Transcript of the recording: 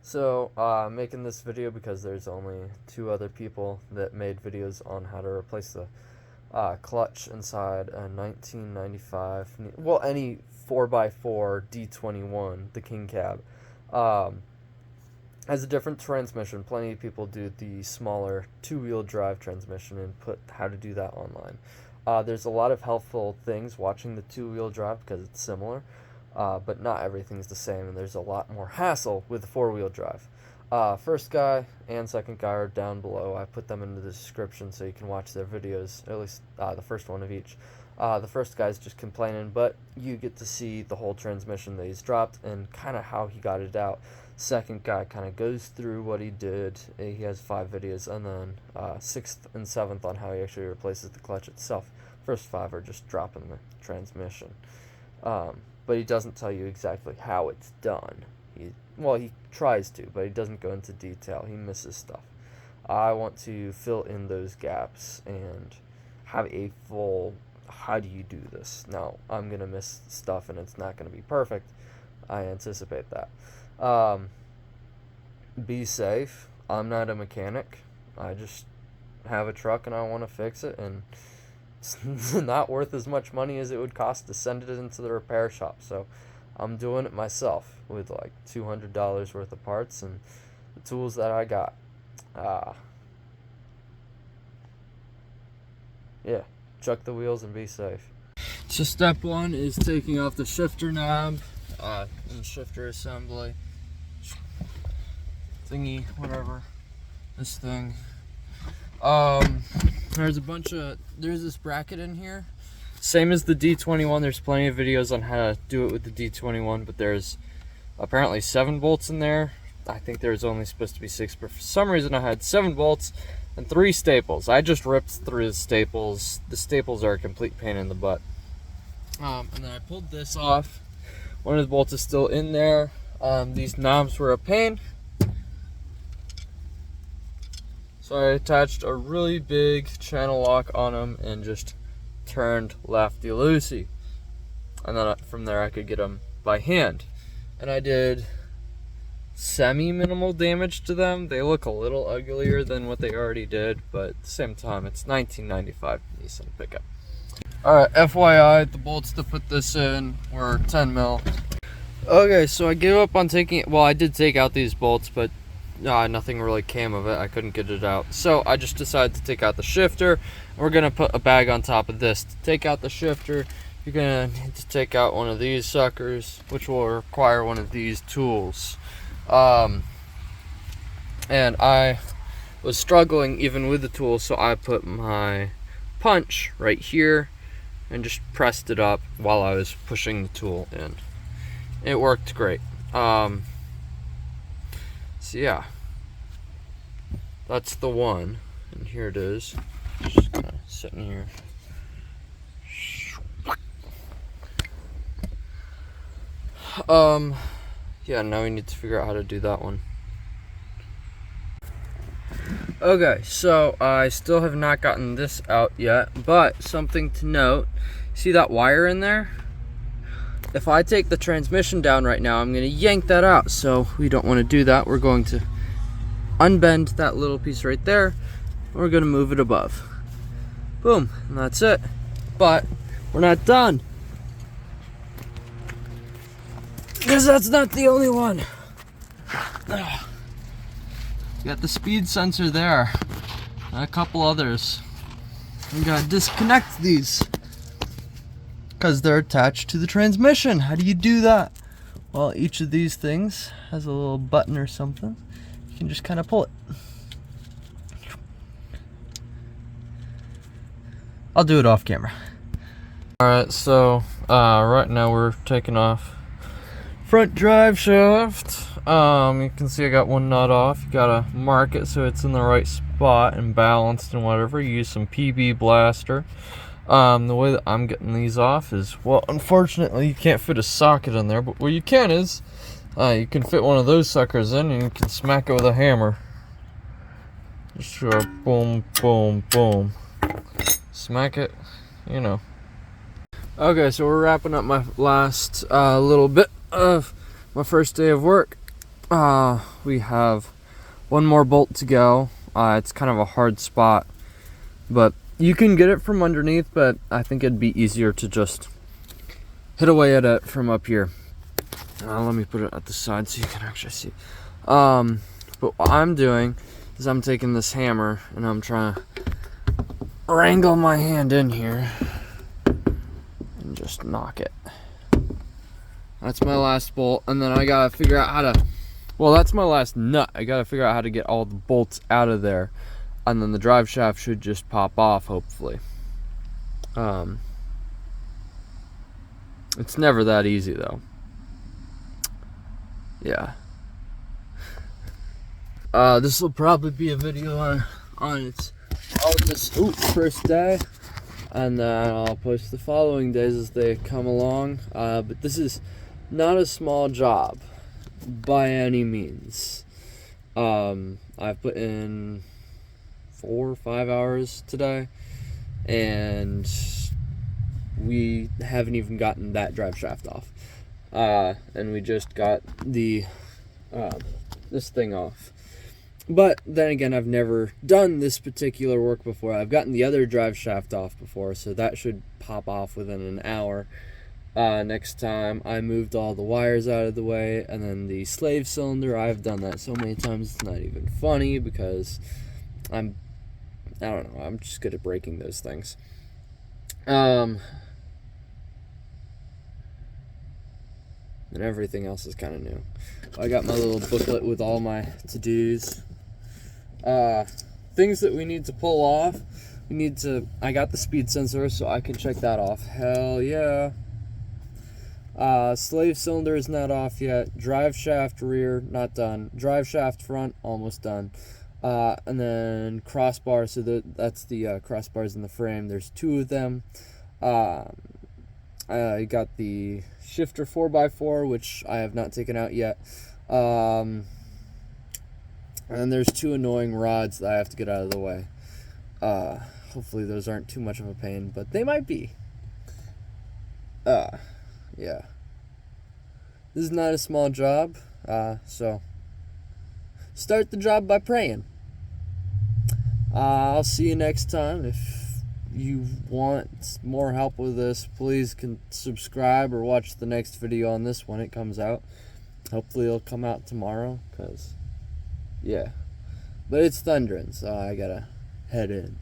So, I'm making this video because there's only 2 other people that made videos on how to replace the clutch inside a 1995, well, any 4x4 D21, the King Cab. Um, has a different transmission. Plenty of people do the smaller 2-wheel drive transmission and put how to do that online. There's a lot of helpful things watching the 2-wheel drive because it's similar. But not everything's the same, and there's a lot more hassle with the 4-wheel drive. First guy and second guy are down below. I put them into the description so you can watch their videos, at least the first one of each. The first guy's just complaining, but you get to see the whole transmission that he's dropped and kind of how he got it out. Second guy kind of goes through what he did. He has 5 videos, and then 6th and 7th on how he actually replaces the clutch itself. First 5 are just dropping the transmission. But he doesn't tell you exactly how it's done. He tries to, but he doesn't go into detail. He misses stuff. I want to fill in those gaps and have a full, how do you do this? Now, I'm going to miss stuff and it's not going to be perfect. I anticipate that. Be safe. I'm not a mechanic. I just have a truck and I want to fix it, and it's not worth as much money as it would cost to send it into the repair shop, so I'm doing it myself with like $200 worth of parts and the tools that I got. Yeah, chuck the wheels and be safe. So step 1 is taking off the shifter knob and shifter assembly thingy, whatever, this thing. There's this bracket in here. Same as the D21, there's plenty of videos on how to do it with the D21, but there's apparently 7 bolts in there. I think there's only supposed to be 6, but for some reason I had 7 bolts and 3 staples. I just ripped through the staples. The staples are a complete pain in the butt. And then I pulled this off. One of the bolts is still in there. These knobs were a pain. So I attached a really big channel lock on them and just turned lefty-loosey. And then from there I could get them by hand. And I did semi-minimal damage to them. They look a little uglier than what they already did, but at the same time, it's 1995 Nissan Pickup. Alright, FYI, the bolts to put this in were 10 mil. Okay, so I gave up on taking it. Well, I did take out these bolts, but nothing really came of it. I couldn't get it out. So I just decided to take out the shifter. We're going to put a bag on top of this. To take out the shifter, you're going to need to take out one of these suckers, which will require one of these tools. And I was struggling even with the tools, so I put my punch right here and just pressed it up while I was pushing the tool in. It worked great. So yeah, that's the one, and here it is. Just kind of sitting here. Yeah, now we need to figure out how to do that one. Okay, so I still have not gotten this out yet, but something to note, see that wire in there? If I take the transmission down right now, I'm going to yank that out, so we don't want to do that. We're going to unbend that little piece right there, and we're going to move it above. Boom, and that's it. But we're not done, because that's not the only one. Got the speed sensor there, and a couple others. We got to disconnect these, because they're attached to the transmission. How do you do that? Well, each of these things has a little button or something. You can just kind of pull it. I'll do it off camera. Alright, so right now we're taking off front drive shaft. You can see I got one nut off. You gotta mark it so it's in the right spot and balanced and whatever. Use some PB blaster. The way that I'm getting these off is, well, unfortunately you can't fit a socket in there, but what you can is, you can fit one of those suckers in and you can smack it with a hammer. Just go boom, boom, boom. Smack it, you know. Okay, so we're wrapping up my last little bit of my first day of work. We have one more bolt to go. It's kind of a hard spot, but you can get it from underneath, but I think it'd be easier to just hit away at it from up here. Let me put it at the side so you can actually see. But what I'm doing is I'm taking this hammer and I'm trying to wrangle my hand in here and just knock it. That's my last bolt, and then I gotta figure out how to, well, that's my last nut. I gotta figure out how to get all the bolts out of there, and then the drive shaft should just pop off, hopefully. It's never that easy though. Yeah. This will probably be a video on its first day, and then I'll post the following days as they come along. But this is not a small job by any means. I've put in 4 or 5 hours today, and we haven't even gotten that drive shaft off. And we just got the this thing off. But then again, I've never done this particular work before. I've gotten the other drive shaft off before, so that should pop off within an hour. Next time, I moved all the wires out of the way, and then the slave cylinder, I've done that so many times it's not even funny, because I don't know, I'm just good at breaking those things. And everything else is kind of new. I got my little booklet with all my to-dos. Things that we need to pull off. I got the speed sensor, so I can check that off. Hell yeah. Slave cylinder is not off yet. Drive shaft rear, not done. Drive shaft front, almost done. And then crossbar, so that's the crossbars in the frame. There's 2 of them. I got the shifter 4x4, which I have not taken out yet. And there's 2 annoying rods that I have to get out of the way. Hopefully those aren't too much of a pain, but they might be. Yeah. This is not a small job, so start the job by praying. I'll see you next time. If you want more help with this, please subscribe or watch the next video on this when it comes out. Hopefully it'll come out tomorrow, because, yeah. But it's thundering, so I gotta head in.